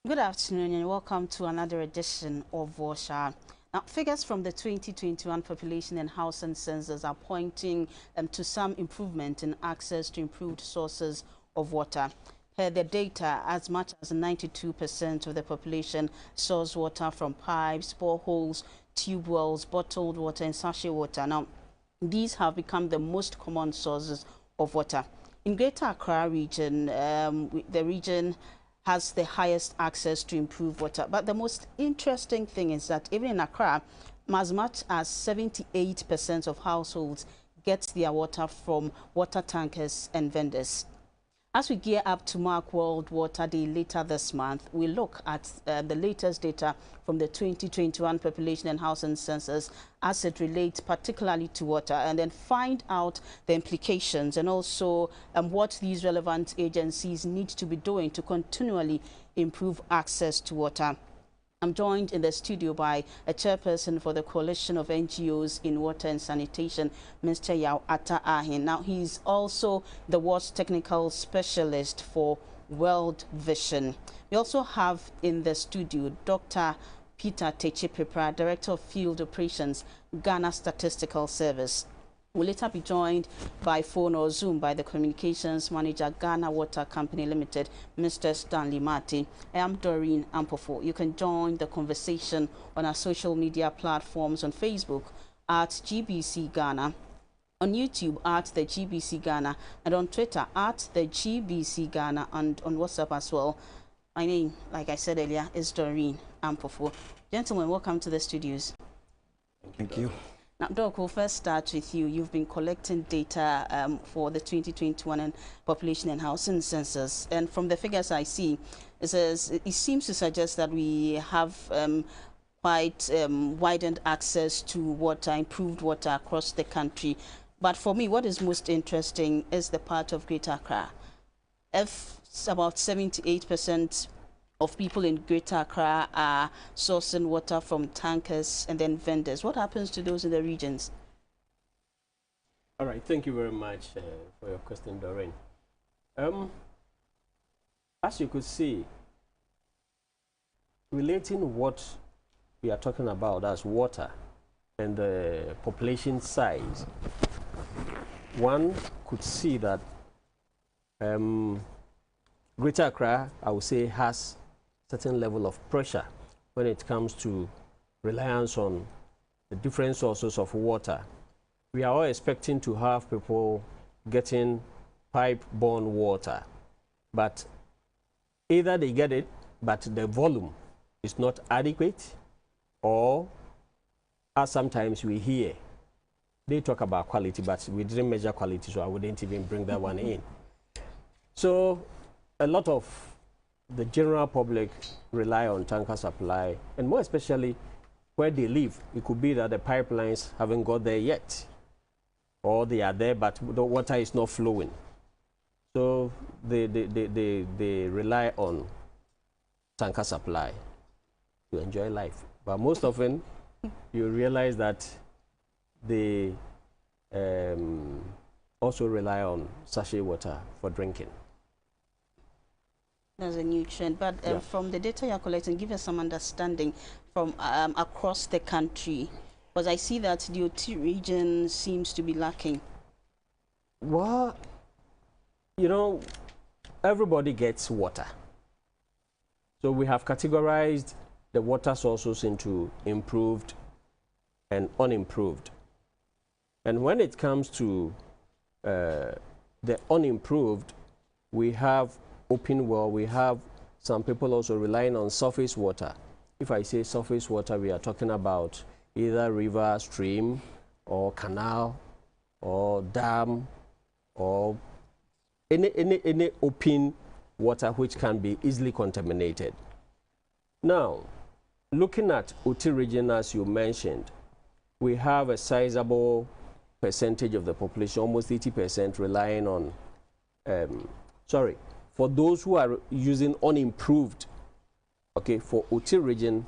Good afternoon and welcome to another edition of Washa. Now, figures from the 2021 Population and Housing Census are pointing to some improvement in access to improved sources of water. Per the data, as much as 92% of the population source water from pipes, boreholes, tube wells, bottled water and sachet water. Now, these have become the most common sources of water. In Greater Accra region, the region has the highest access to improved water. But the most interesting thing is that even in Accra, as much as 78% of households get their water from water tankers and vendors. As we gear up to mark World Water Day later this month, we look at the latest data from the 2021 Population and Housing Census as it relates particularly to water, and then find out the implications and also what these relevant agencies need to be doing to continually improve access to water. I'm joined in the studio by a chairperson for the Coalition of NGOs in Water and Sanitation, Mr. Yao Atta Ahin. Now, he's also the Water Technical Specialist for World Vision. We also have in the studio Dr. Peter Techipepra, Director of Field Operations, Ghana Statistical Service. We'll later be joined by phone or Zoom by the Communications Manager, Ghana Water Company Limited, Mr. Stanley Marty. I am Doreen Ampofo. You can join the conversation on our social media platforms on Facebook at GBC Ghana, on YouTube at the GBC Ghana, and on Twitter at the GBC Ghana, and on WhatsApp as well. My name, like I said earlier, is Doreen Ampofo. Gentlemen, welcome to the studios. Thank you. Now, Doc, we'll first start with you. You've been collecting data for the 2021 Population and Housing Census. And from the figures I see, it seems to suggest that we have quite widened access to water, improved water across the country. But for me, what is most interesting is the part of Greater Accra. If about 78% of people in Greater Accra are sourcing water from tankers and then vendors, what happens to those in the regions? All right, thank you very much for your question, Doreen. As you could see, relating what we are talking about as water and the population size, one could see that Greater Accra, I would say, has certain level of pressure when it comes to reliance on the different sources of water. We are all expecting to have people getting pipe-borne water, but either they get it, but the volume is not adequate, or as sometimes we hear, they talk about quality, but we didn't measure quality, so I wouldn't even bring that one in. So a lot of the general public rely on tanker supply, and more especially where they live. It could be that the pipelines haven't got there yet, or they are there, but the water is not flowing. So they rely on tanker supply to enjoy life. But most often, you realize that they also rely on sachet water for drinking. That's a new trend. But from the data you're collecting, give us some understanding from across the country. Because I see that the OT region seems to be lacking. Well, you know, everybody gets water. So we have categorized the water sources into improved and unimproved. And when it comes to the unimproved, we have open well, we have some people also relying on surface water. If I say surface water, we are talking about either river, stream, or canal, or dam, or any open water which can be easily contaminated. Now, looking at OT region, as you mentioned, we have a sizable percentage of the population, almost 80%, relying on, for those who are using unimproved, okay, for OT region,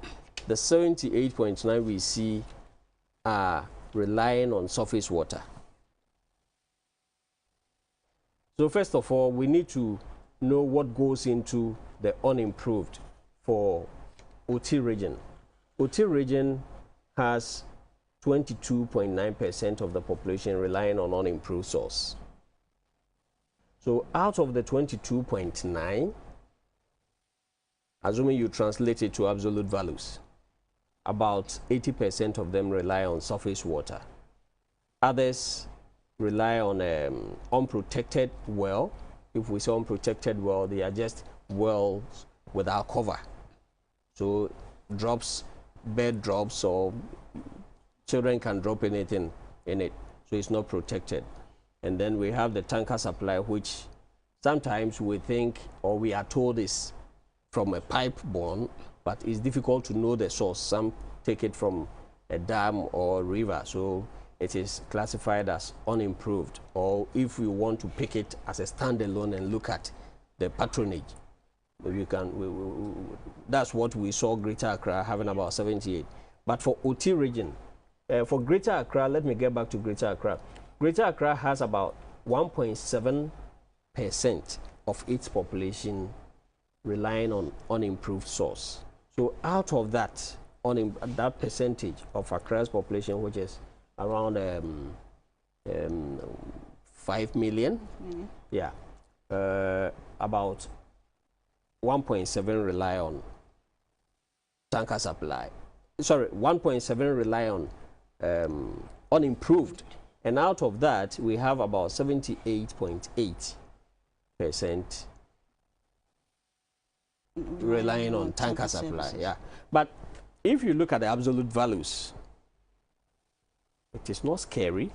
the 78.9 we see are relying on surface water. So first of all, we need to know what goes into the unimproved for OT region. OT region has 22.9% of the population relying on unimproved source. So out of the 22.9, assuming you translate it to absolute values, about 80% of them rely on surface water. Others rely on unprotected well. If we say unprotected well, they are just wells without cover. So drops, bed drops, or children can drop anything in it. So it's not protected. And then we have the tanker supply, which sometimes we think or we are told is from a pipe borne, but it's difficult to know the source. Some take it from a dam or river, so it is classified as unimproved. Or if we want to pick it as a standalone and look at the patronage, we can. That's what we saw Greater Accra having about 78. But for OT region, for Greater Accra, let me get back to Greater Accra. Greater Accra has about 1.7% of its population relying on unimproved source. So out of that, that percentage of Accra's population, which is around 5 million, yeah, about 1.7 rely on tanker supply. Sorry, 1.7 rely on unimproved. And out of that, we have about 78.8% relying on tanker supply. Yeah. But if you look at the absolute values, it is not scary.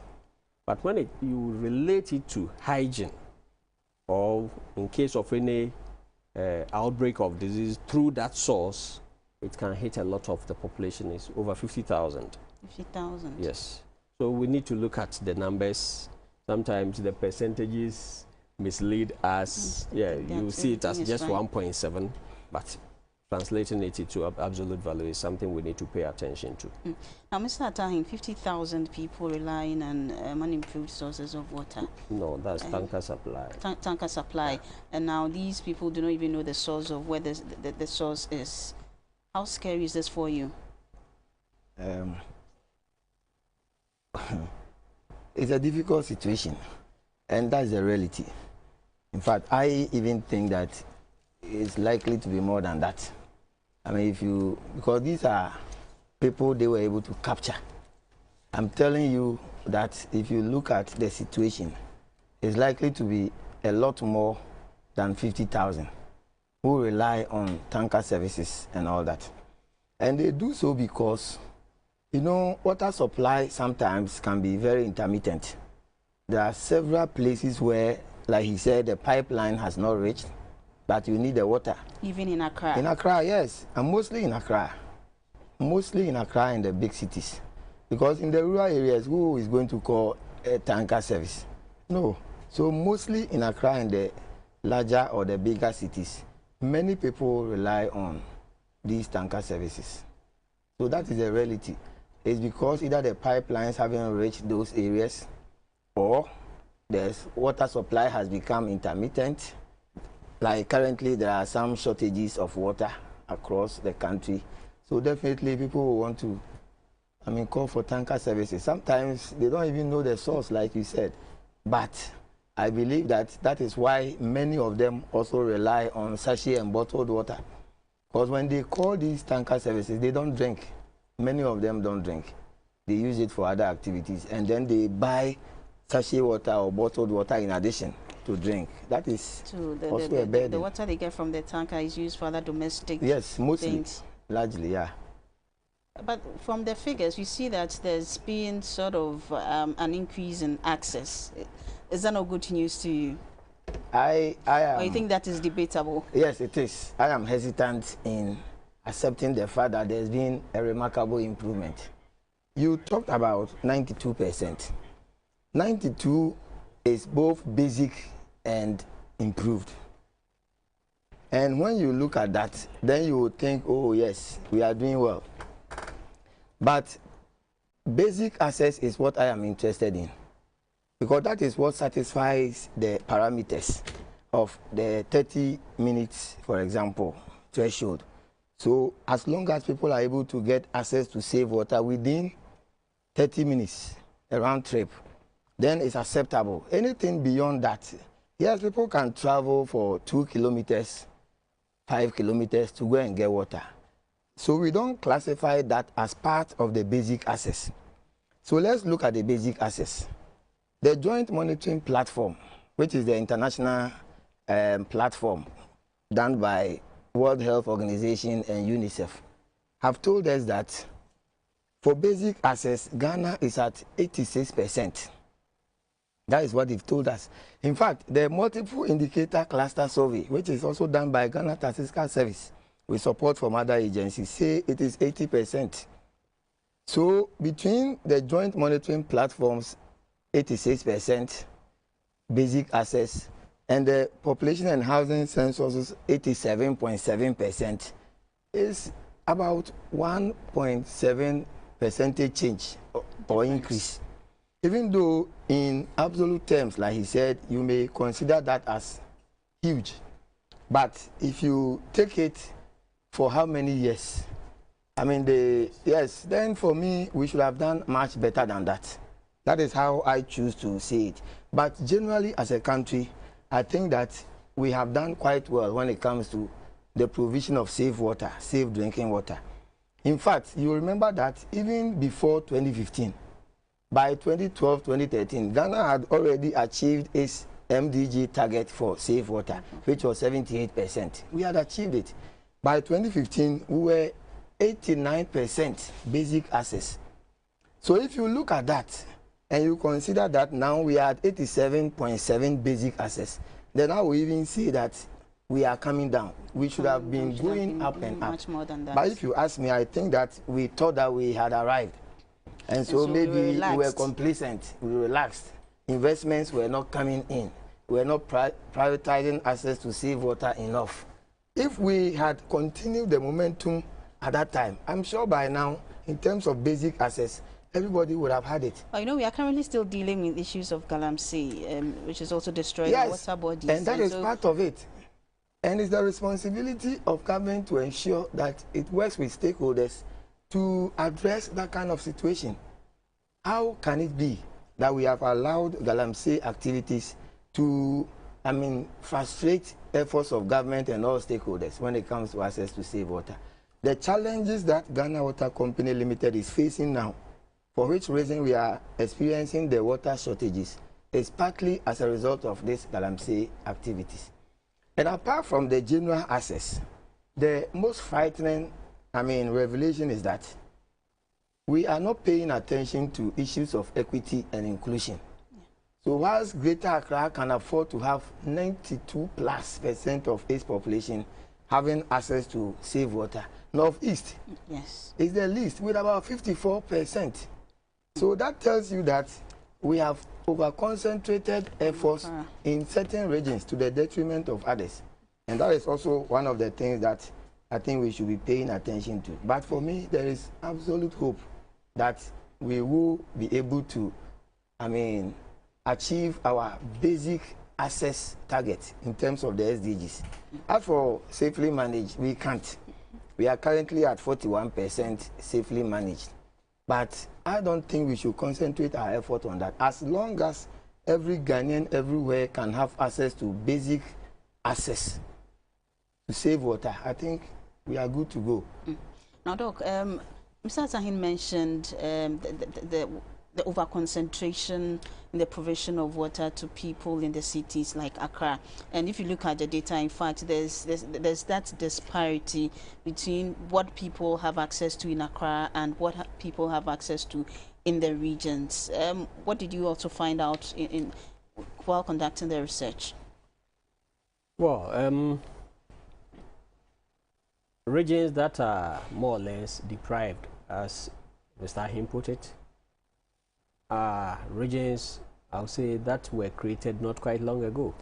But when you relate it to hygiene, or in case of any outbreak of disease through that source, it can hit a lot of the population. It's over 50,000. 50,000? Yes. So we need to look at the numbers. Sometimes the percentages mislead us. Yeah, you see it as just 1.7, but translating it into absolute value is something we need to pay attention to. Now, Mr. Atahin, 50,000 people relying on unimproved sources of water. No, that's tanker supply. Tanker supply. Yeah. And now these people do not even know the source of where the source is. How scary is this for you? It's a difficult situation, and that's the reality. In fact, I even think that it's likely to be more than that. I mean, because these are people they were able to capture. I'm telling you that if you look at the situation, it's likely to be a lot more than 50,000 who rely on tanker services and all that. And they do so because, you know, water supply sometimes can be very intermittent. There are several places where, like he said, the pipeline has not reached, but you need the water. Even in Accra? In Accra, yes. And mostly in Accra. Mostly in Accra and the big cities. Because in the rural areas, who is going to call a tanker service? No. So mostly in Accra and the larger or the bigger cities, many people rely on these tanker services. So that is the reality. It's because either the pipelines haven't reached those areas, or the water supply has become intermittent. Like currently, there are some shortages of water across the country. So definitely people will want to, call for tanker services. Sometimes they don't even know the source, like you said. But I believe that is why many of them also rely on sachet and bottled water. Because when they call these tanker services, they don't drink. Many of them don't drink. They use it for other activities. And then they buy sachet water or bottled water in addition to drink. That is also a burden. The water they get from the tanker is used for other domestic mostly, things. Largely, yeah. But from the figures, you see that there's been sort of an increase in access. Is that not good news to you? I am. Or you think that is debatable? Yes, it is. I am hesitant in accepting the fact that there's been a remarkable improvement. You talked about 92%. 92 is both basic and improved. And when you look at that, then you would think, oh yes, we are doing well. But basic access is what I am interested in, because that is what satisfies the parameters of the 30 minutes, for example, threshold. So as long as people are able to get access to safe water within 30 minutes, a round trip, then it's acceptable. Anything beyond that, yes, people can travel for 2 kilometers, 5 kilometers to go and get water. So we don't classify that as part of the basic access. So let's look at the basic access. The Joint Monitoring Platform, which is the international platform done by World Health Organization and UNICEF, have told us that for basic access, Ghana is at 86%. That is what they've told us. In fact, the multiple indicator cluster survey, which is also done by Ghana Statistical Service with support from other agencies, say it is 80%. So between the joint monitoring platforms, 86% basic access, and the population and housing census, 87.7%, is about 1.7 percentage change or increase. Even though in absolute terms, like he said, you may consider that as huge. But if you take it for how many years? I mean, then for me, we should have done much better than that. That is how I choose to see it. But generally, as a country, I think that we have done quite well when it comes to the provision of safe water, safe drinking water. In fact, you remember that even before 2015, by 2012, 2013, Ghana had already achieved its MDG target for safe water, which was 78%. We had achieved it. By 2015, we were 89% basic access. So if you look at that, and you consider that now we are at 87.7 basic access, then I will even see that we are coming down. We should have been going up and up. Much more than that. But if you ask me, I think that we thought that we had arrived. And so maybe we were complacent, we relaxed. Investments were not coming in. We were not prioritizing access to safe water enough. If we had continued the momentum at that time, I'm sure by now, in terms of basic access, everybody would have had it. Well, you know, we are currently still dealing with issues of Galamsey, which is also destroying water bodies. And that is part of it. And it's the responsibility of government to ensure that it works with stakeholders to address that kind of situation. How can it be that we have allowed Galamsey activities to, frustrate efforts of government and all stakeholders when it comes to access to safe water? The challenges that Ghana Water Company Limited is facing now, for which reason we are experiencing the water shortages, is partly as a result of these Galamsey activities. And apart from the general access, the most frightening revelation is that we are not paying attention to issues of equity and inclusion. Yeah. So whilst Greater Accra can afford to have 92+% of its population having access to safe water, Northeast is the least with about 54%. So that tells you that we have over-concentrated efforts in certain regions to the detriment of others. And that is also one of the things that I think we should be paying attention to. But for me, there is absolute hope that we will be able to, achieve our basic access target in terms of the SDGs. As for safely managed, we can't. We are currently at 41% safely managed. But I don't think we should concentrate our effort on that. As long as every Ghanaian everywhere can have access to basic access to save water, I think we are good to go. Now, Doc, Mr. Asahin mentioned the over-concentration in the provision of water to people in the cities like Accra. And if you look at the data, in fact, there's that disparity between what people have access to in Accra and what people have access to in the regions. What did you also find out while conducting the research? Well, regions that are more or less deprived, as Mr. Ahim put it, are regions, I would say, that were created not quite long ago.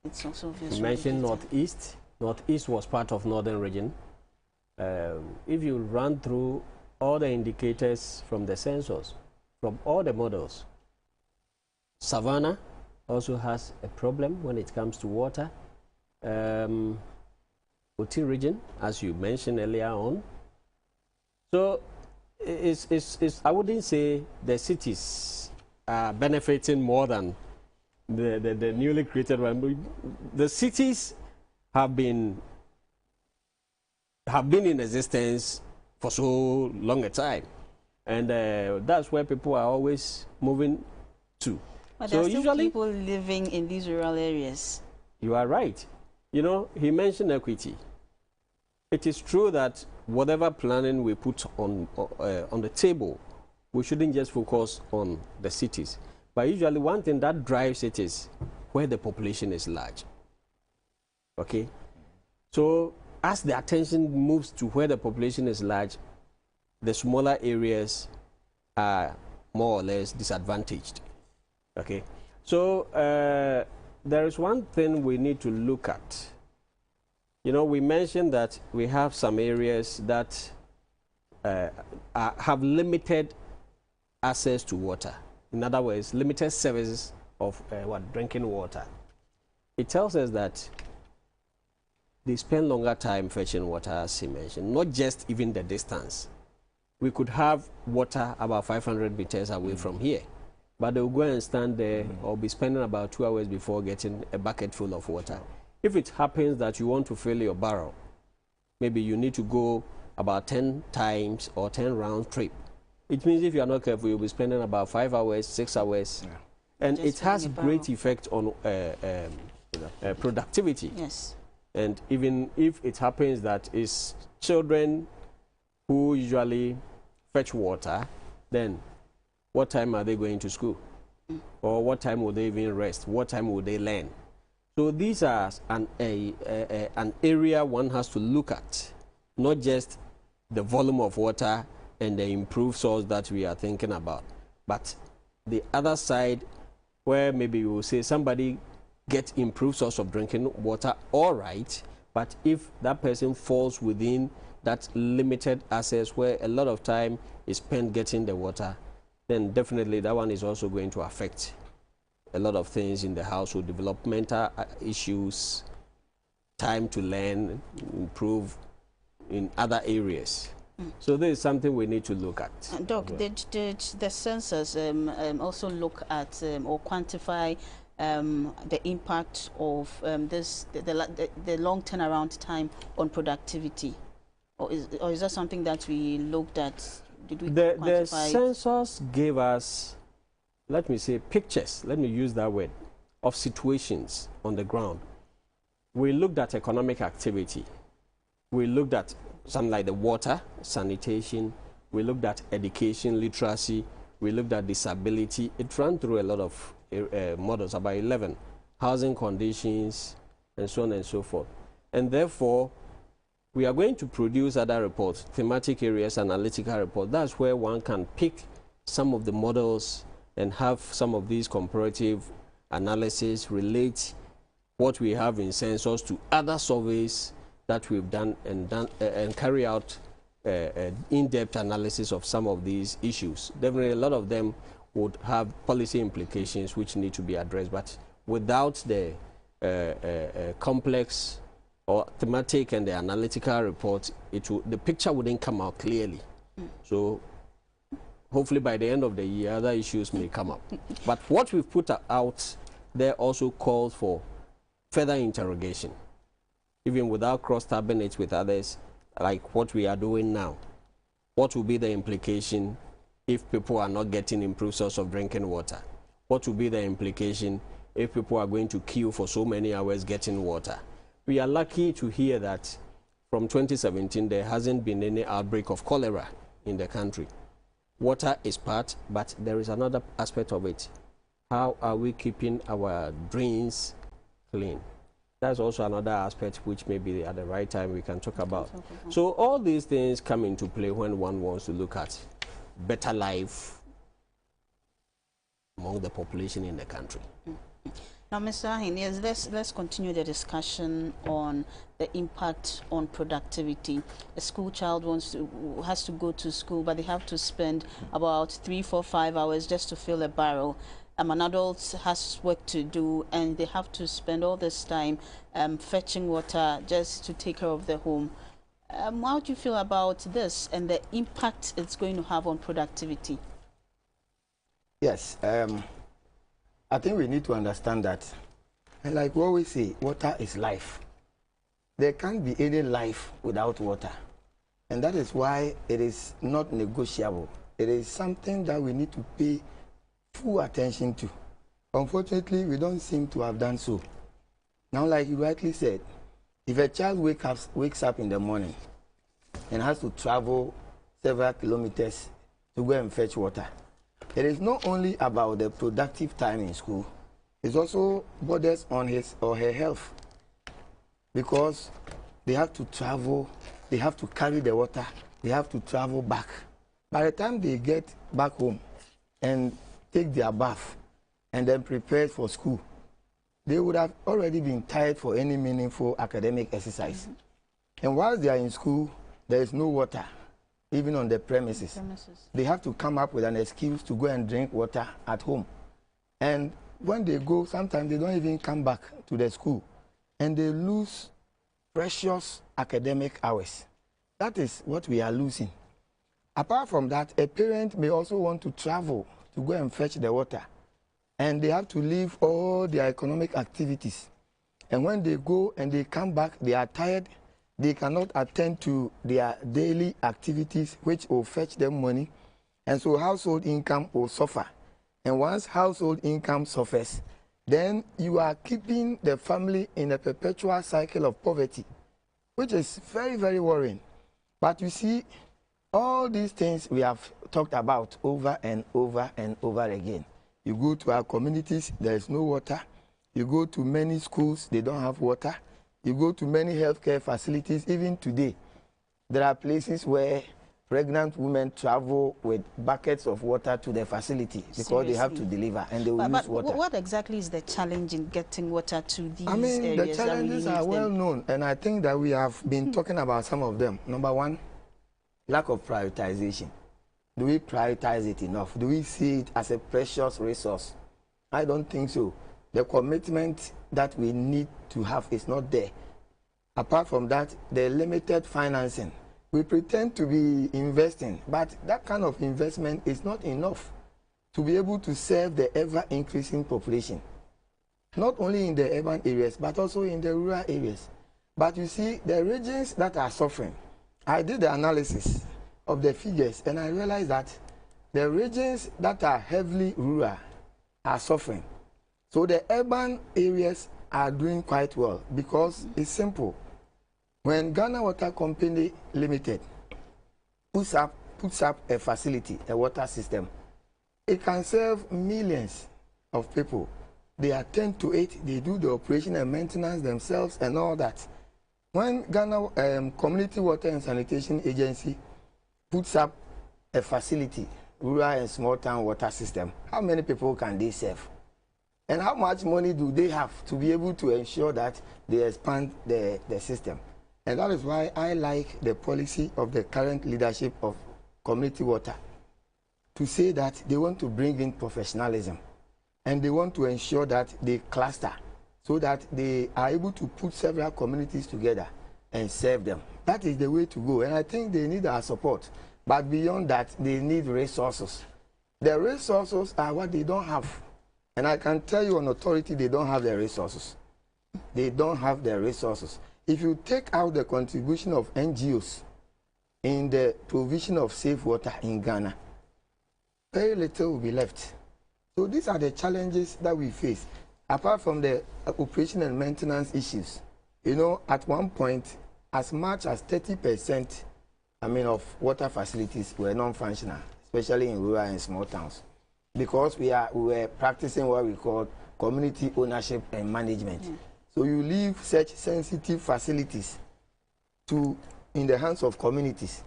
It's also you mentioned Northeast. Northeast was part of Northern region. If you run through all the indicators from the census, from all the models, Savannah also has a problem when it comes to water. OT region, as you mentioned earlier on. So I wouldn't say the cities are benefiting more than the newly created one. The cities have been in existence for so long a time, and that's where people are always moving to. But so there are still usually people living in these rural areas. You are right. You know, he mentioned equity. It is true that whatever planning we put on the table, we shouldn't just focus on the cities. But usually one thing that drives it is where the population is large. Okay? So as the attention moves to where the population is large, the smaller areas are more or less disadvantaged. Okay? So there is one thing we need to look at. You know, we mentioned that we have some areas that have limited access to water. In other words, limited services of drinking water. It tells us that they spend longer time fetching water, as he mentioned, not just even the distance. We could have water about 500 meters away from here, but they'll go and stand there or be spending about 2 hours before getting a bucket full of water. If it happens that you want to fill your barrel, maybe you need to go about 10 times or 10 round trip. It means if you are not careful, you'll be spending about 5 hours, 6 hours. Yeah. And just it has great effect on productivity. Yes. And even if it happens that it's children who usually fetch water, then what time are they going to school? Or what time will they even rest? What time will they learn? So these are an area one has to look at, not just the volume of water and the improved source that we are thinking about, but the other side where maybe you will say somebody get improved source of drinking water, all right, but if that person falls within that limited access where a lot of time is spent getting the water, then definitely that one is also going to affect a lot of things in the household, developmental issues, time to learn, improve in other areas. So this is something we need to look at. Doc, did the census also look at or quantify the impact of the long turnaround time on productivity? Or is that something that we looked at? Did we the census gave us, let me say, pictures, let me use that word, of situations on the ground. We looked at economic activity. We looked at something like the water, sanitation. We looked at education, literacy. We looked at disability. It ran through a lot of models, about 11, housing conditions, and so on and so forth. And therefore, we are going to produce other reports, thematic areas, analytical reports. That's where one can pick some of the models and have some of these comparative analysis, relate what we have in census to other surveys that we've done and carry out in-depth analysis of some of these issues. Definitely a lot of them would have policy implications which need to be addressed, but without the complex or thematic and the analytical report, the picture wouldn't come out clearly. So hopefully by the end of the year, other issues may come up. But what we've put out there also calls for further interrogation, even without cross-tabbing it with others, like what we are doing now. What will be the implication if people are not getting improved source of drinking water? What will be the implication if people are going to queue for so many hours getting water? We are lucky to hear that from 2017, there hasn't been any outbreak of cholera in the country. Water is part, but there is another aspect of it. How are we keeping our drains clean? That's also another aspect which maybe at the right time we can talk about. So all these things come into play when one wants to look at better life among the population in the country. Now, Mr. Ahin, yes, let's continue the discussion on the impact on productivity. A school child has to go to school, but they have to spend about 3, 4, 5 hours just to fill a barrel. an adult has work to do and they have to spend all this time fetching water just to take care of the home. How do you feel about this and the impact it's going to have on productivity? Yes, I think we need to understand that. And like we always say, water is life. There can't be any life without water. And that is why it is not negotiable. It is something that we need to pay full attention to. Unfortunately, we don't seem to have done so. Now, like you rightly said, if a child wakes up in the morning and has to travel several kilometers to go and fetch water, it is not only about the productive time in school, it also borders on his or her health, because they have to travel, they have to carry the water, they have to travel back. By the time they get back home and take their bath and then prepare for school, they would have already been tired for any meaningful academic exercise. And while they are in school, there is no water, even on the premises. They have to come up with an excuse to go and drink water at home. And when they go, sometimes they don't even come back to the school, and they lose precious academic hours. That is what we are losing. Apart from that, a parent may also want to travel to go and fetch the water, and they have to leave all their economic activities. And when they go and they come back, they are tired. They cannot attend to their daily activities, which will fetch them money. And so household income will suffer. And once household income suffers, then you are keeping the family in a perpetual cycle of poverty, which is very, very worrying. But you see, all these things we have talked about over and over and over again. You go to our communities, there is no water. You go to many schools, they don't have water. You go to many healthcare facilities, even today, there are places where pregnant women travel with buckets of water to the facility because Seriously? They have to deliver, and they will use water. What exactly is the challenge in getting water to these areas? The challenges are well known, and I think that we have been talking about some of them. Number one, lack of prioritization. Do we prioritize it enough? Do we see it as a precious resource? I don't think so. The commitment that we need to have is not there. Apart from that, the limited financing. We pretend to be investing, but that kind of investment is not enough to be able to serve the ever-increasing population, not only in the urban areas, but also in the rural areas. But you see, the regions that are suffering, I did the analysis of the figures, and I realized that the regions that are heavily rural are suffering. So the urban areas are doing quite well, because it's simple. When Ghana Water Company Limited puts up a facility, a water system, it can serve millions of people. They attend to it, they do the operation and maintenance themselves and all that. When Ghana Community Water and Sanitation Agency puts up a facility, rural and small town water system, how many people can they serve? And how much money do they have to be able to ensure that they expand the system? And that is why I like the policy of the current leadership of Community Water to say that they want to bring in professionalism, and they want to ensure that they cluster so that they are able to put several communities together and serve them. That is the way to go, and I think they need our support. But beyond that, they need resources. The resources are what they don't have. And I can tell you on authority, they don't have the resources. They don't have the resources. If you take out the contribution of NGOs in the provision of safe water in Ghana, very little will be left. So these are the challenges that we face. Apart from the operation and maintenance issues, you know, at one point, as much as 30% of water facilities were non-functional, especially in rural and small towns, because we were practicing what we call community ownership and management. So you leave such sensitive facilities in the hands of communities,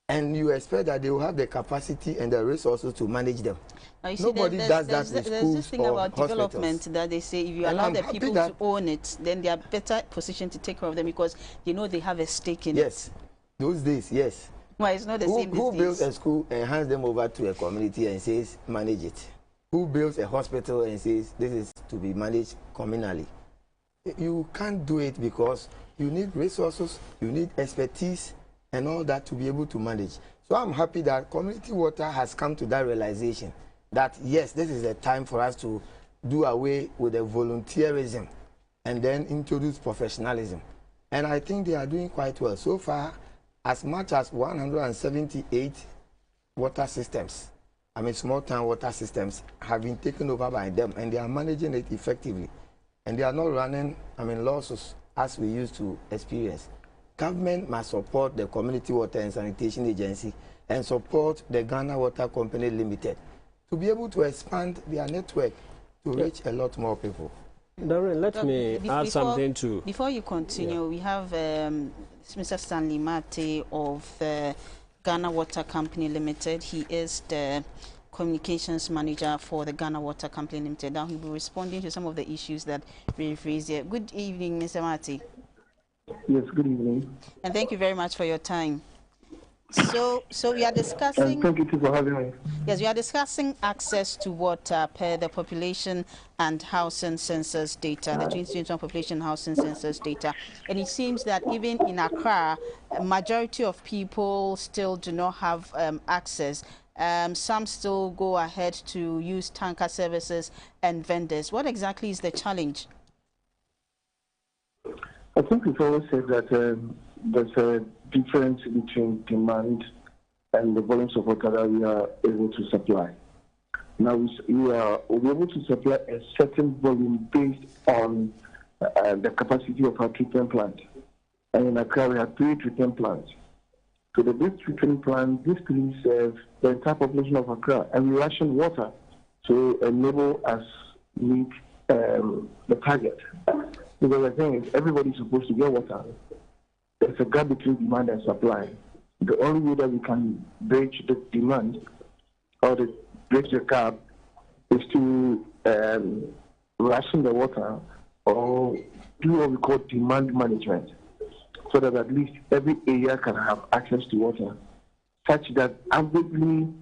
and you expect that they will have the capacity and the resources to manage them. Nobody does that with schools or hospitals. There's this thing about development that they say if you allow the people to own it, then they are better positioned to take care of them because you know they have a stake in it. Yes, those days, yes. Well, it's not the same. Who builds a school and hands them over to a community and says, manage it? who builds a hospital and says this is to be managed communally. You can't do it because you need resources, you need expertise, and all that to be able to manage. So I'm happy that community water has come to that realization that yes, this is a time for us to do away with the volunteerism and then introduce professionalism. And I think they are doing quite well. So far, as much as 178 water systems, I mean small town water systems, have been taken over by them, and they are managing it effectively. And they are not running, I mean, losses as we used to experience. Government must support the Community Water and Sanitation Agency and support the Ghana Water Company Limited to be able to expand their network to reach a lot more people. Darren, let me add something to... Before you continue, we have Mr. Stanley Mate of Ghana Water Company Limited. He is the communications manager for the Ghana Water Company Limited. Now he'll be responding to some of the issues that we've raised here. Good evening, Mr. Mate. Yes, good evening. And thank you very much for your time. So we are discussing... thank you too for having me. Yes, we are discussing access to water per the population and housing census data, the 2021 population housing census data. And it seems that even in Accra, a majority of people still do not have access. Some still go ahead to use tanker services and vendors. What exactly is the challenge? I think we've always said that there's a difference between demand and the volumes of water that we are able to supply. Now, we'll be able to supply a certain volume based on the capacity of our treatment plant. And in Accra, we have 3 treatment plants. So the big treatment plant, these 3 serve the entire population of Accra, and we ration water to enable us meet the target. Because the thing is, everybody's supposed to get water. There's a gap between demand and supply. The only way that we can bridge the demand or bridge the gap is to ration the water or do what we call demand management, so that at least every area can have access to water, such that averagely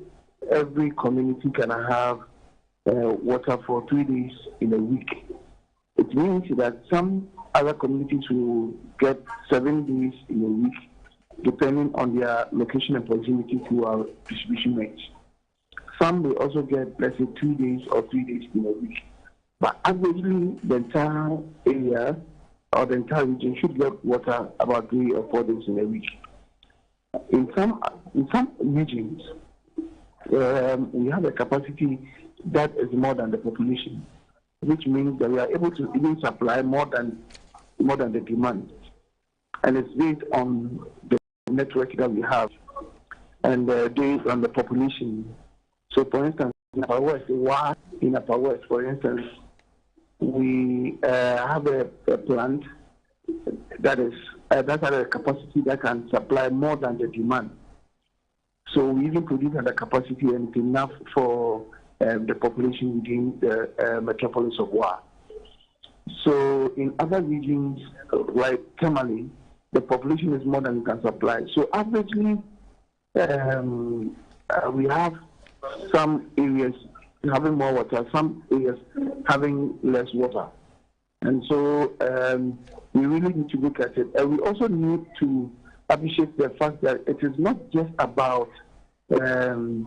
every community can have water for 3 days in a week. It means that some other communities will get 7 days in a week, depending on their location and proximity to our distribution range. Some will also get, let's say, 2 days or 3 days in a week. But averagely, the entire area or the entire region should get water about 3 or 4 days in a week. In some regions, we have a capacity that is more than the population, which means that we are able to even supply more than the demand. And it's based on the network that we have and based on the population. So, for instance, in Upper West, for instance, we have a plant that has a capacity that can supply more than the demand. So we even produce at the capacity and it's enough for the population within the metropolis of Wa. So in other regions, like Tamale, the population is more than we can supply. So averagely, we have some areas having more water, some areas having less water. And so we really need to look at it. And we also need to appreciate the fact that it is not just about the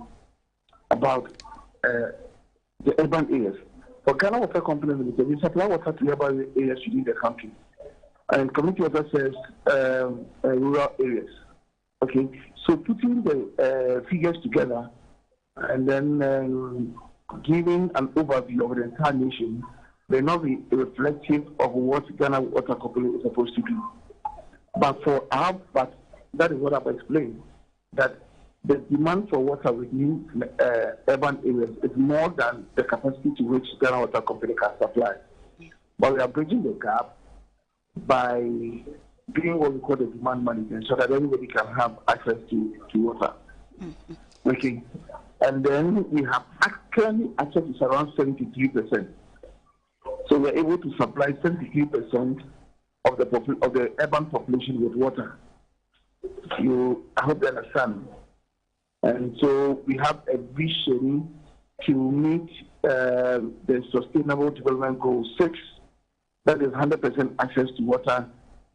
urban areas. For Ghana Water Company Limited, we supply water to urban areas within the country. And community water serves rural areas. Okay, so putting the figures together and then giving an overview of the entire nation may not be reflective of what Ghana Water Company is supposed to do. But that is what I've explained, that the demand for water within urban areas is more than the capacity to which Ghana Water Company can supply. But we are bridging the gap by doing what we call the demand management so that everybody can have access to water. Okay. And then we have actually access is around 73%. So we're able to supply 73% of the urban population with water. I hope you understand. And so we have a vision to meet the Sustainable Development Goal 6, that is 100% access to water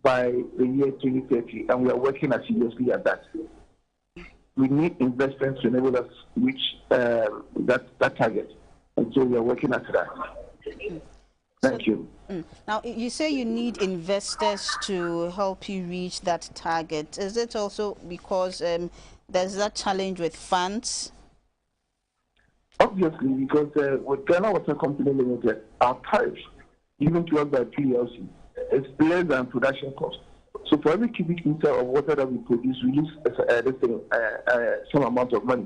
by the year 2030, and we are working assiduously at that. We need investments to enable us reach that target, and so we are working at that. Thank you. Now, you say you need investors to help you reach that target. Is it also because there's that challenge with funds? Obviously, because with Ghana Water Company Limited, our tariffs given to us by PLC is less than production cost. So for every cubic meter of water that we produce, we lose some amount of money.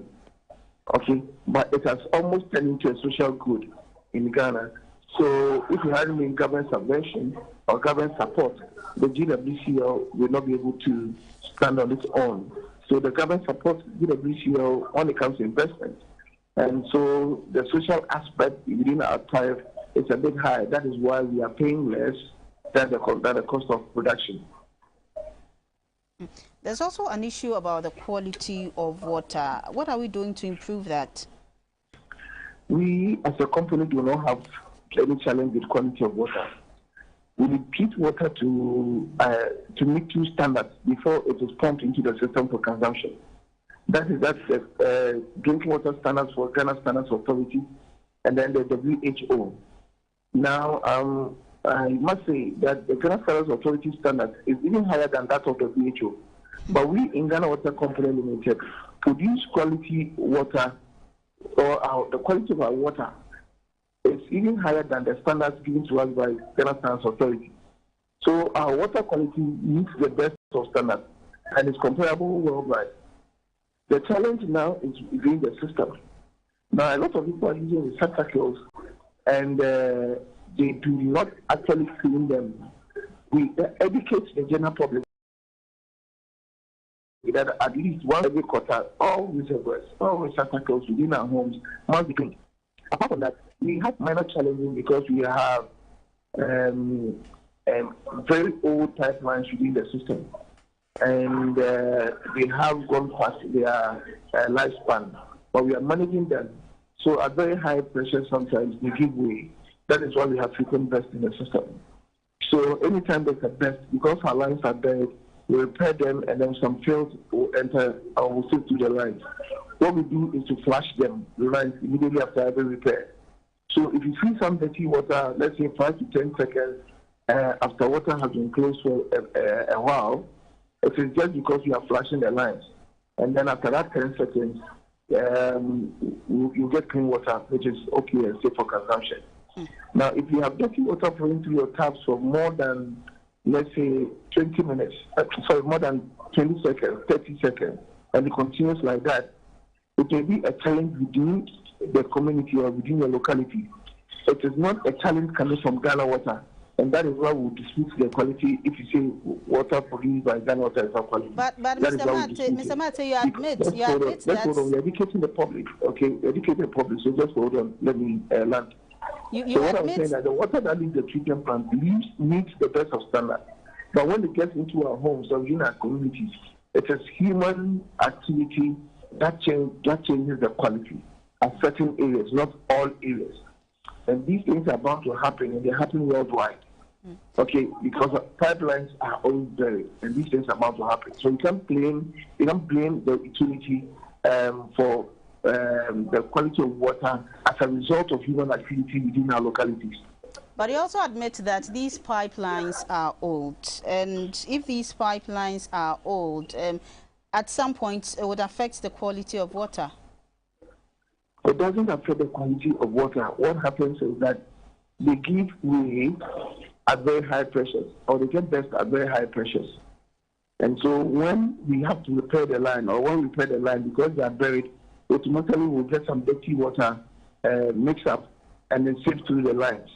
Okay, but it has almost turned into a social good in Ghana. So if you hadn't been government subvention or government support, the GWCL will not be able to stand on its own. So the government supports GWCL when it comes to investment. And so the social aspect within our tariff is a bit high. That is why we are paying less than the cost of production. There's also an issue about the quality of water. What are we doing to improve that? We, as a company, do not have any challenge with quality of water. We need treat water to meet two standards before it is pumped into the system for consumption. That's the drinking water standards for Ghana Standards Authority, and then the WHO. Now, I must say that the Ghana Standards Authority standard is even higher than that of the WHO. But we in Ghana Water Company Limited produce quality water, or the quality of our water is even higher than the standards given to us by Ghana Standards Authority. So our water quality meets the best of standards and is comparable worldwide. The challenge now is within the system. Now, a lot of people are using receptacles and they do not actually clean them. We educate the general public that at least once every quarter, all reservoirs, all receptacles within our homes must be cleaned. Apart from that, we have minor challenges because we have very old pipelines within the system, and they have gone past their lifespan, but we are managing them. So at very high pressure, sometimes they give way. That is why we have frequent bursts in the system. So anytime there's a burst, because our lines are buried, we repair them, and then some fields will enter or will slip through the lines. What we do is to flush them, the lines, immediately after every repair. So if you see some dirty water, let's say 5 to 10 seconds after water has been closed for a while, it is just because you are flushing the lines. And then after that 10 seconds, you get clean water, which is okay and safe for consumption. Now, if you have dirty water flowing through your taps for more than, let's say, 20 minutes, more than 20 seconds, 30 seconds, and it continues like that, it may be a challenge within the community or within your locality. It is not a challenge coming from Ghana Water, and that is why we dispute the quality if you say water produced by Ghana Water is not quality. But Mr. Mate, you admit that... Let's hold on. We're educating the public, okay? We're educating the public, so just hold on. Let me land. So what I'm saying is that the water that leaves the treatment plant meets the best of standard. But when it gets into our homes or in our communities, it is human activity that changes the quality at certain areas, not all areas. And these things are bound to happen, and they happen worldwide. Okay, because pipelines are always buried, and these things are bound to happen. So you can't blame the utility for the quality of water as a result of human activity within our localities. But you also admit that these pipelines are old, and if these pipelines are old, at some point it would affect the quality of water. It doesn't affect the quality of water. What happens is that they give way at very high pressures, or they get best at very high pressures. And so when we have to repair the line, or when we repair the line because they are buried, automatically we'll get some dirty water mixed up and then seep through the lines.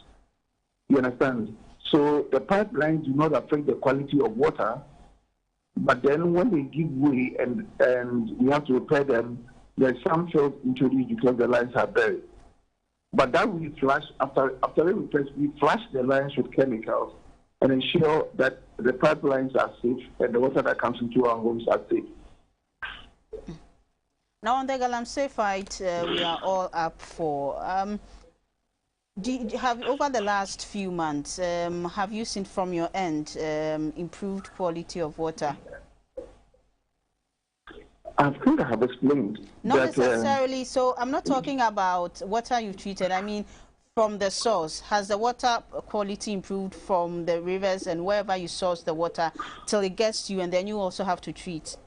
You understand? So the pipelines do not affect the quality of water, but then when they give way and we have to repair them, there's some fields introduced because the lines are buried. But that we flush, after repairs, we flush the lines with chemicals and ensure that the pipelines are safe and the water that comes into our homes are safe. Now on the Galamsey fight, we are all up for. Have over the last few months, have you seen from your end improved quality of water? I think I have explained. Not necessarily. So I'm not talking about water you've treated. I mean, from the source, has the water quality improved from the rivers and wherever you source the water till it gets to you, and then you also have to treat?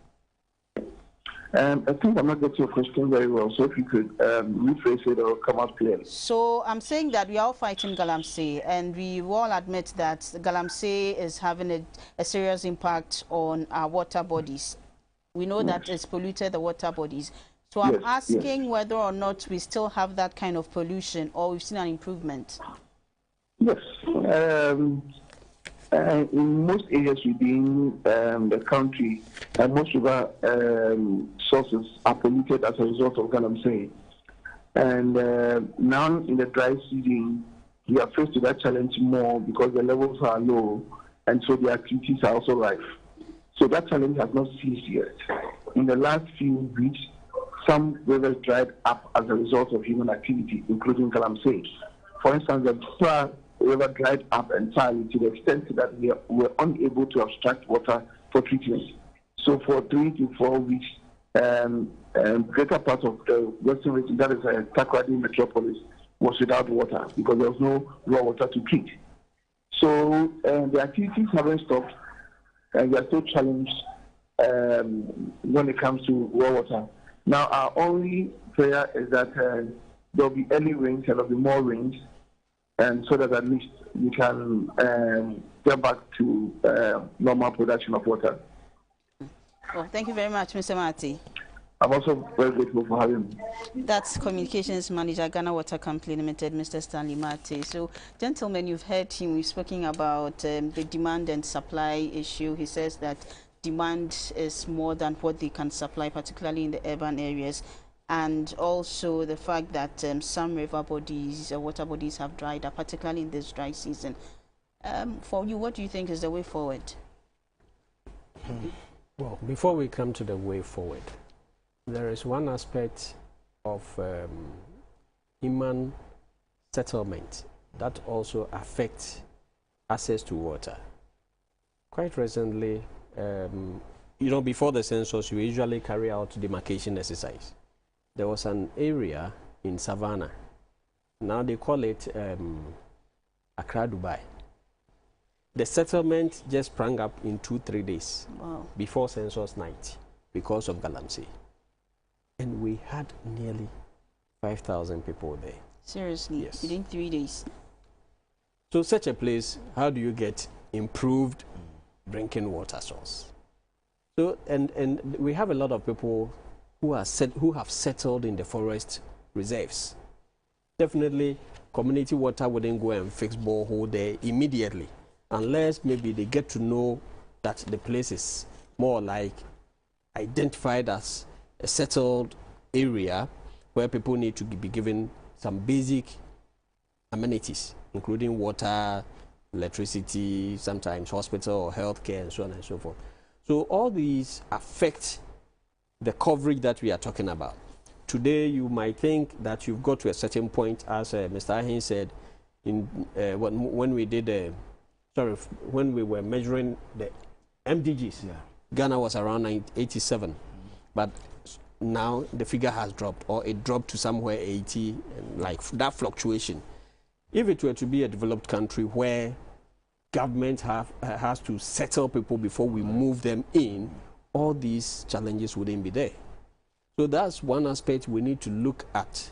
I think I'm not getting your question very well, so if you could rephrase it or come out clearly. So I'm saying that we are all fighting Galamsey, and we all admit that Galamsey is having a serious impact on our water bodies. We know that it's polluted the water bodies. So I'm asking whether or not we still have that kind of pollution, or we've seen an improvement. Yes. In most areas within the country, most river sources are polluted as a result of Galamsey. And now in the dry season, we are faced with that challenge more because the levels are low, and so the activities are also rife. So that challenge has not ceased yet. In the last few weeks, some rivers dried up as a result of human activity, including Galamsey. For instance, the Tua River dried up entirely to the extent that we were unable to abstract water for treatment. So for 3 to 4 weeks, greater part of the western region, that is Takoradi metropolis, was without water because there was no raw water to treat. So the activities haven't stopped, and we are still challenged when it comes to raw water. Now, our only prayer is that there will be early rains and there will be more rains, and so that at least we can get back to normal production of water. Well, thank you very much, Mr. Marty. I'm also very grateful for having me. That's Communications Manager, Ghana Water Company Limited, Mr. Stanley Marty. So, gentlemen, you've heard him. We've spoken about the demand and supply issue. He says that demand is more than what they can supply, particularly in the urban areas. And also the fact that some river bodies, water bodies have dried up, particularly in this dry season. For you, what do you think is the way forward? Well, before we come to the way forward, there is one aspect of human settlement that also affects access to water. Quite recently, before the census, we usually carry out demarcation exercise. There was an area in Savannah. Now they call it Accra, Dubai. The settlement just sprang up in 2-3 days before census night because of Galamsey. And we had nearly 5,000 people there. Seriously? Yes. Within 3 days? So such a place, how do you get improved drinking water source? So, and we have a lot of people who have settled in the forest reserves. Definitely, community water wouldn't go and fix borehole there immediately, unless maybe they get to know that the place is more like identified as a settled area where people need to be given some basic amenities, including water, electricity, sometimes hospital or healthcare, and so on and so forth. So all these affect the coverage that we are talking about. Today, you might think that you've got to a certain point, as Mr. Ahin said, when we did, when we were measuring the MDGs, Ghana was around 87, but now the figure has dropped, or it dropped to somewhere 80, and like that fluctuation. If it were to be a developed country where government has to settle people before we move them in, all these challenges wouldn't be there. So that's one aspect we need to look at,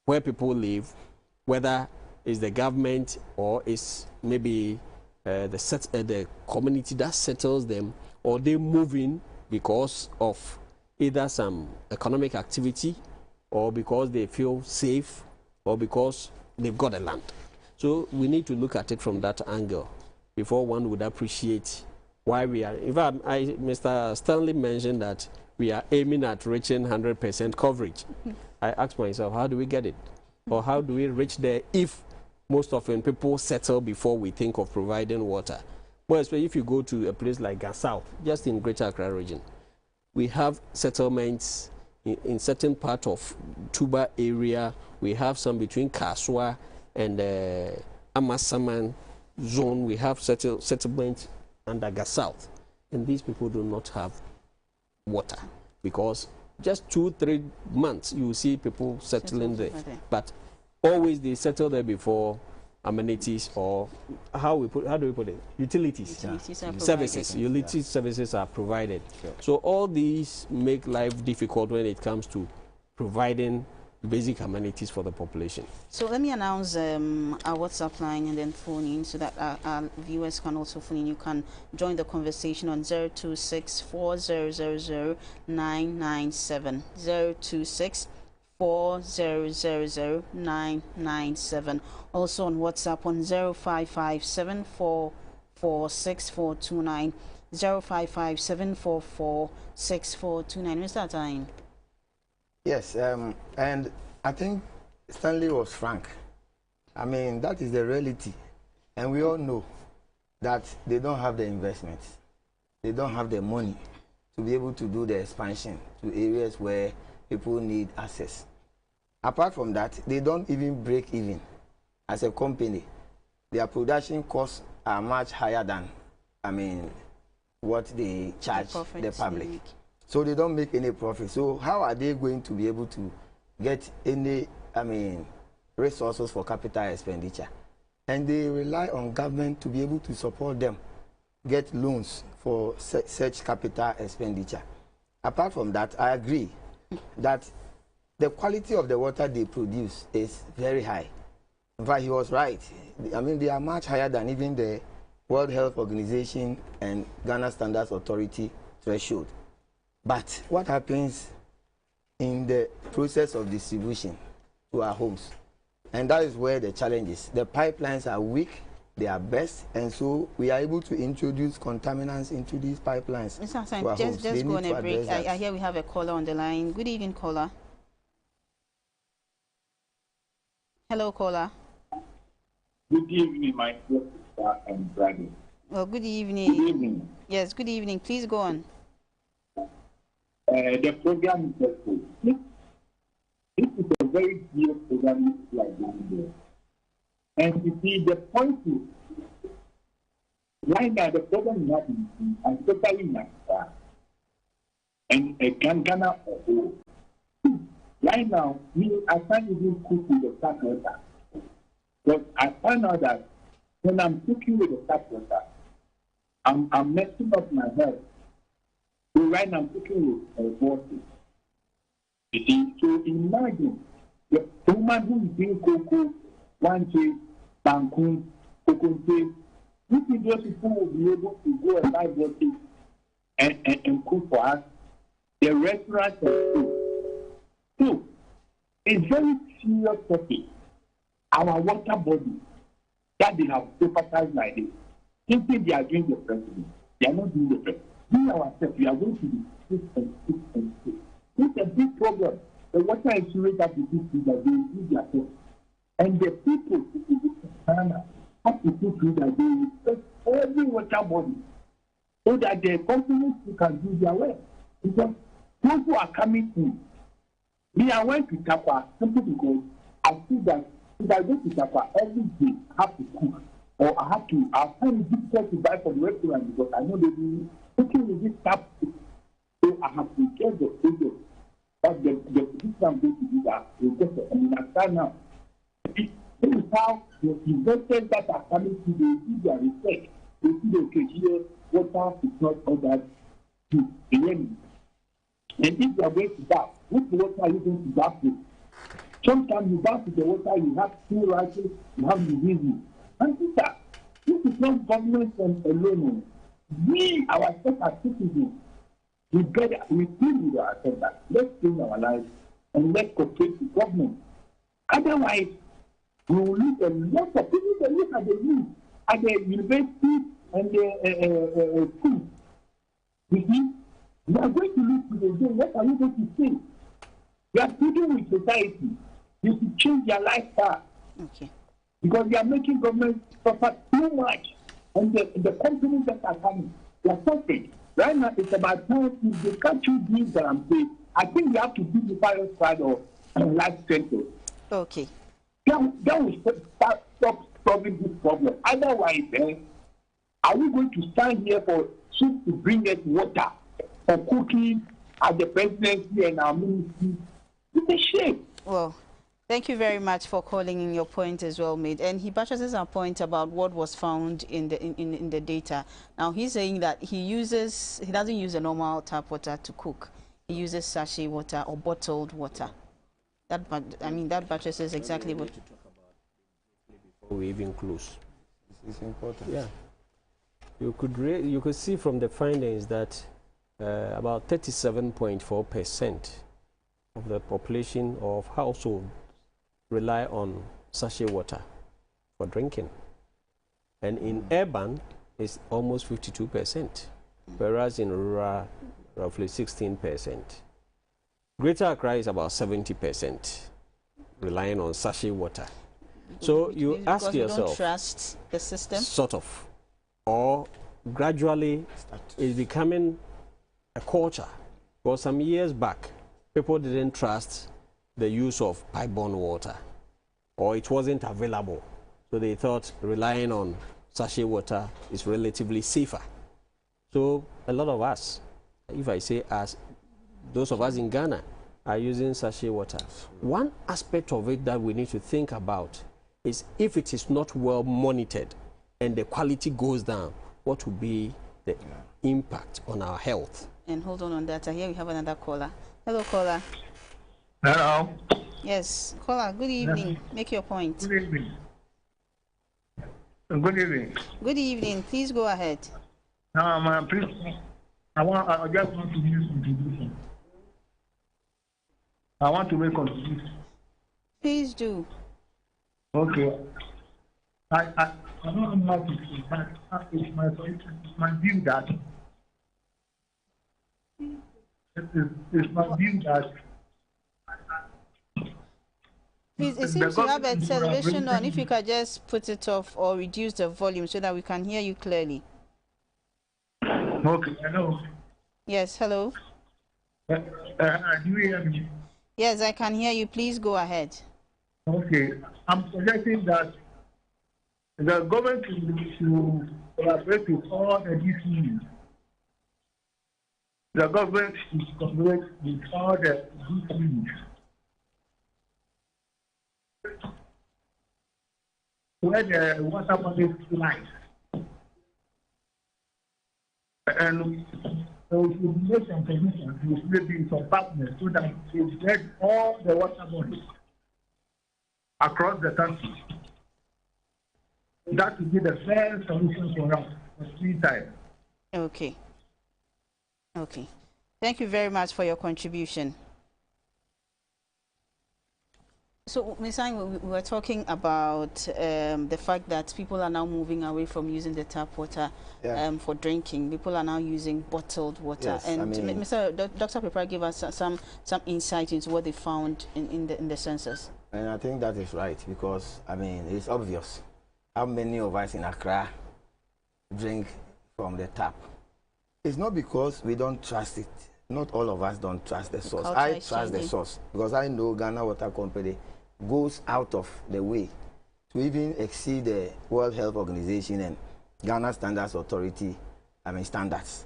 where people live, whether it's the government or it's maybe the community that settles them, or they move in because of either some economic activity, or because they feel safe, or because they've got a land. So we need to look at it from that angle before one would appreciate why we are. In fact, Mr. Stanley mentioned that we are aiming at reaching 100% coverage. I asked myself, how do we get it? Or how do we reach there if most often people settle before we think of providing water? Well, especially if you go to a place like South, just in Greater Accra region, we have settlements in certain part of Tuba area. We have some between Kaswa and Amasaman zone. We have settlements under South, and these people do not have water, because just 2-3 months you will see people settling there, but always they settle there before amenities, or how do we put it, utilities services. Utility services are provided. Sure. So all these make life difficult when it comes to providing basic amenities for the population. So let me announce our WhatsApp line and then phone in, so that our viewers can also phone in. You can join the conversation on 026-4000-997, 026-4000-997. Also on WhatsApp on 0557446429, 0557446429. Mr. Time. Yes, and I think Stanley was frank. I mean, that is the reality. And we all know that they don't have the investments. They don't have the money to be able to do the expansion to areas where people need access. Apart from that, they don't even break even. As a company, their production costs are much higher than, I mean, what they charge the public. So they don't make any profit. So how are they going to be able to get any, I mean, resources for capital expenditure? And they rely on government to be able to support them, get loans for such capital expenditure. Apart from that, I agree that the quality of the water they produce is very high. In fact, he was right. I mean, they are much higher than even the World Health Organization and Ghana Standards Authority threshold. But what happens in the process of distribution to our homes? And that is where the challenge is. The pipelines are weak, they are best, and so we are able to introduce contaminants into these pipelines. Mr. Hassan, just go on a break. I hear we have a caller on the line. Good evening, caller. Hello, caller. Good evening, my sister and brother. Well, good evening. Good evening. Yes, good evening. Please go on. The program is helpful. This is a very dear program like this. And you see, the point is, right now, the problem is happening, especially in Accra and Ghana or all. Right now, I can't even cook with the tap water. But I find out that when I'm cooking with the tap water, I'm messing up my health. So right now I'm cooking with water. You see, so imagine the woman who is doing cocoa, wanche, bankun, coconut, which is those people will be able to go and buy water and cook for us. The restaurants and food. So it's very serious topic. Our water body that they have sympathized like this, thinking they are doing the president. They are not doing the president. We ourselves, we are going to be sick and sick and sick. It's a big problem. The water is rate up to people that they do their things. And the people in Ghana have to see through that they respect every water body so that the companies can do their work. Because those who are coming in, me, I went to Tapa simply because I see that if I go to Tapa every day, I have to cook. Or I'll find it difficult to buy from the restaurant because I know they will cooking with this tap. So I have to get the product. But the people I'm going to do that will get it. I mean, I start now. This is how the investors that are coming to do their research. They see the okay, here, water is not all that good. And if you are going to bath, which water are you going to bath with? Sometimes you bath with the water, you have two rashes, you have diseases. And sister, this is not government alone. We, ourselves as citizens, we feel with ourselves that let's change our lives and let's cooperate with government. Otherwise, we will lose a lot of people that look at the youth, at the university and the school. You see, we are going to lose people. What are you going to say? We are dealing with society. You should change your lifestyle. Okay. Because they are making government suffer too much. And the companies that are coming, they are suffering. Right now, it's about time if they can't do this that I'm saying, I think we have to do the pilot side of life center. Okay. That will stop solving this problem. Otherwise, are we going to stand here for soup to bring us water for cooking at the presidency and our ministry? It's a shame. Well, thank you very much for calling in. Your point as well made, and he buttresses our point about what was found in the data. Now he's saying that he doesn't use a normal tap water to cook. He uses sachet water or bottled water. That buttresses exactly what we even close. It's important. Yeah, you could see from the findings that about 37.4% of the population of households rely on sachet water for drinking, and in urban it's almost 52%, whereas in rural roughly 16%. Greater Accra is about 70% relying on sachet water. So you ask yourself, you don't trust the system, sort of, or gradually it's becoming a culture. Because some years back, people didn't trust the use of pipe-borne water, or it wasn't available. So they thought relying on sachet water is relatively safer. So a lot of us, if I say us, those of us in Ghana are using sachet water. One aspect of it that we need to think about is if it is not well monitored and the quality goes down, what will be the impact on our health? And hold on that. Here we have another caller. Hello, caller. Hello. Yes, caller. Good evening. Make your point. Good evening. Good evening. Good evening. Please go ahead. Please, I just want to use contribution. I want to make contribution. Please do. Okay. I don't know how to say, but it's my view that it's my view that. Please, it seems you have a television on. If you could just put it off or reduce the volume so that we can hear you clearly. Okay, hello. Yes, hello. Do you hear me? Yes, I can hear you. Please go ahead. Okay, I'm suggesting that the government should collaborate with all the DCs. The government should collaborate with all the DCs. Where the water bodies lie. And so we should make some provisions with maybe some partners so that we get all the water bodies across the country. That would be the fair solution for us for 3 times. Okay. Okay. Thank you very much for your contribution. So, Ms. Ang, we were talking about the fact that people are now moving away from using the tap water for drinking. People are now using bottled water. Yes, and Dr. Prepara gave us some insight into what they found in the census. And I think that is right because, it's obvious how many of us in Accra drink from the tap. It's not because we don't trust it. Not all of us don't trust the source. I trust the source because I know Ghana Water Company goes out of the way to even exceed the World Health Organization and Ghana Standards Authority, standards.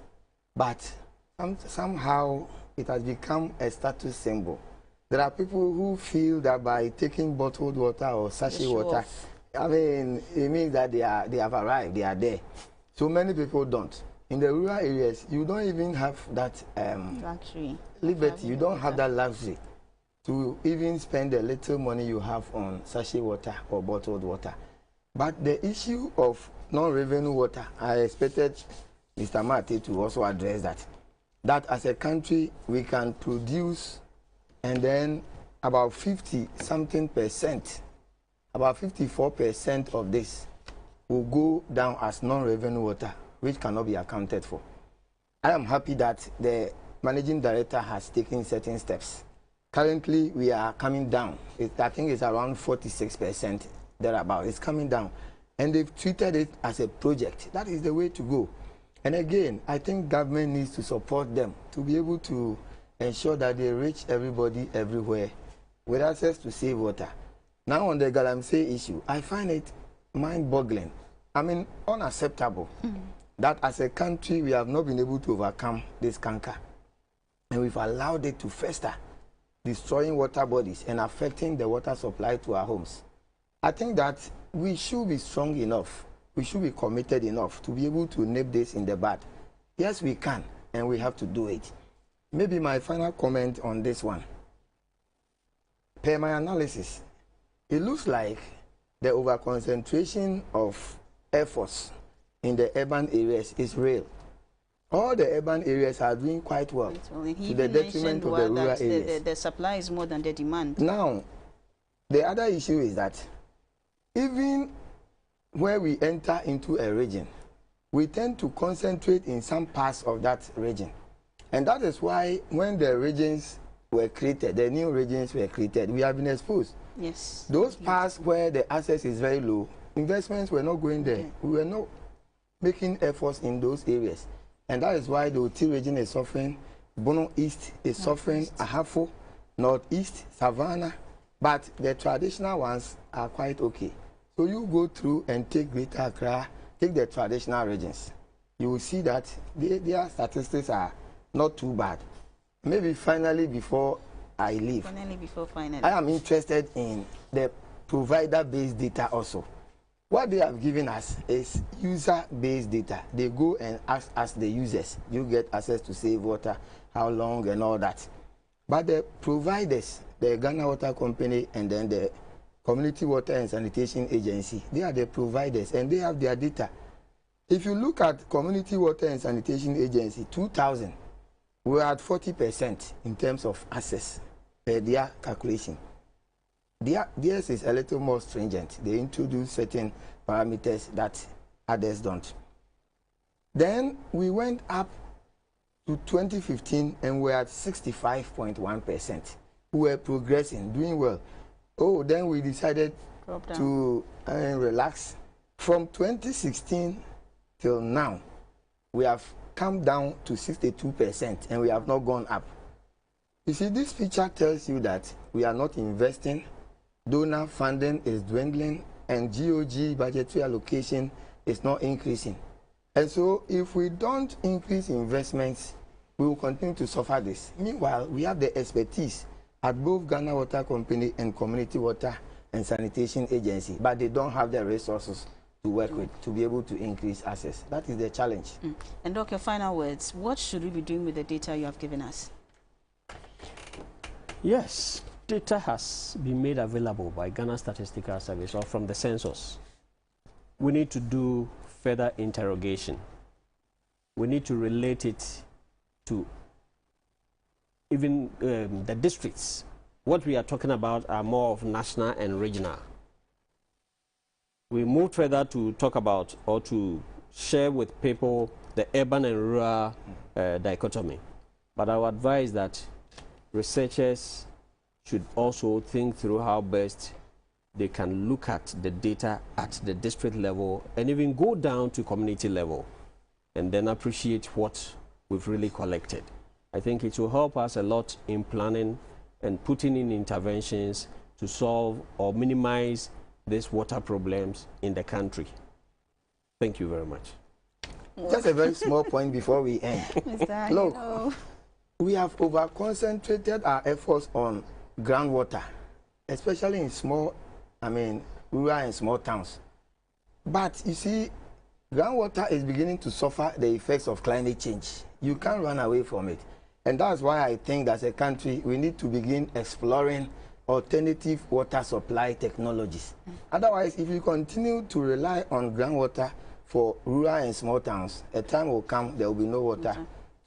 But somehow it has become a status symbol. There are people who feel that by taking bottled water or sachet water, it means that they have arrived, they are there. So many people don't. In the rural areas, you don't even have that luxury. Liberty. You don't have that luxury to even spend the little money you have on sachet water or bottled water. But the issue of non-revenue water, I expected Mr. Mate to also address that. That as a country, we can produce and then about 50-something%, about 54% of this will go down as non-revenue water, which cannot be accounted for. I am happy that the managing director has taken certain steps. Currently, we are coming down. I think it's around 46% thereabout. It's coming down. And they've treated it as a project. That is the way to go. And again, I think government needs to support them to be able to ensure that they reach everybody everywhere with access to safe water. Now on the Galamsey issue, I find it mind-boggling. I mean, unacceptable that as a country we have not been able to overcome this canker. And we've allowed it to fester, destroying water bodies and affecting the water supply to our homes. I think that we should be strong enough, we should be committed enough to be able to nip this in the bud. Yes, we can, and we have to do it. Maybe my final comment on this one. Per my analysis, it looks like the overconcentration of efforts in the urban areas is real. All the urban areas are doing quite well to the detriment of the rural areas. The supply is more than the demand. Now, the other issue is that even where we enter into a region, we tend to concentrate in some parts of that region. And that is why when the regions were created, the new regions were created, we have been exposed. Yes. Those parts where the access is very low, investments were not going there. Okay. We were not making efforts in those areas. And that is why the Oti region is suffering, Bono East is suffering, Ahafo, Northeast, Savannah, but the traditional ones are quite okay. So you go through and take Greater Accra, take the traditional regions. You will see that their statistics are not too bad. Maybe finally before I leave, I am interested in the provider-based data also. What they have given us is user-based data. They go and ask the users, you get access to save water, how long and all that. But the providers, the Ghana Water Company and then the Community Water and Sanitation Agency, they are the providers and they have their data. If you look at Community Water and Sanitation Agency, 2000, we are at 40% in terms of access per their calculation. Theirs is a little more stringent. They introduce certain parameters that others don't. Then we went up to 2015 and we're at 65.1%. We were progressing, doing well. Oh, then we decided to relax. From 2016 till now, we have come down to 62% and we have not gone up. You see, this picture tells you that we are not investing, donor funding is dwindling, and GOG budgetary allocation is not increasing. And so if we don't increase investments, we will continue to suffer this. Meanwhile, we have the expertise at both Ghana Water Company and Community Water and Sanitation Agency, but they don't have the resources to work with to be able to increase access. That is the challenge. And Doc, your final words, what should we be doing with the data you have given us? Yes, data has been made available by Ghana Statistical Service or from the census. We need to do further interrogation. We need to relate it to even the districts. What we are talking about are more of national and regional. We move further to talk about or to share with people the urban and rural dichotomy. But I would advise that researchers should also think through how best they can look at the data at the district level and even go down to community level and then appreciate what we've really collected. I think it will help us a lot in planning and putting in interventions to solve or minimize these water problems in the country. Thank you very much. Just a very small point before we end. Look, we have over-concentrated our efforts on groundwater, especially in small, rural and small towns. But you see, groundwater is beginning to suffer the effects of climate change. You can't run away from it. And that's why I think as a country, we need to begin exploring alternative water supply technologies. Otherwise, if you continue to rely on groundwater for rural and small towns, a time will come, there will be no water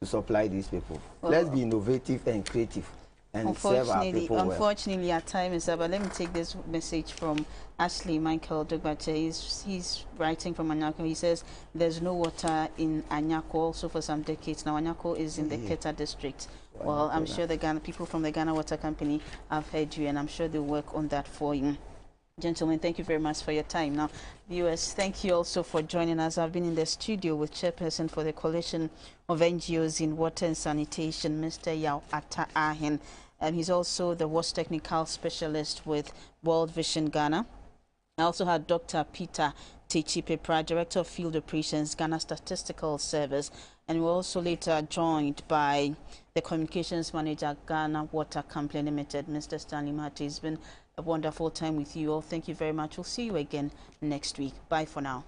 to supply these people. Well, let's be innovative and creative and serve our people well. Unfortunately, our time is up, but let me take this message from Ashley Michael Dogbache. He's writing from Anyako. He says there's no water in Anyako also for some decades now. Anyako is in the Keta district. Well, I'm sure the people from the Ghana Water Company have heard you, and I'm sure they'll work on that for you. Gentlemen, thank you very much for your time. Now, viewers, thank you also for joining us. I've been in the studio with Chairperson for the Coalition of NGOs in Water and Sanitation, Mr. Yao Atta Ahen. And he's also the Water Technical Specialist with World Vision Ghana. I also had Dr. Peter Techipepra, Director of Field Operations, Ghana Statistical Service. And we were also later joined by the Communications Manager, Ghana Water Company Limited, Mr. Stanley Mate. It's been a wonderful time with you all. Thank you very much. We'll see you again next week. Bye for now.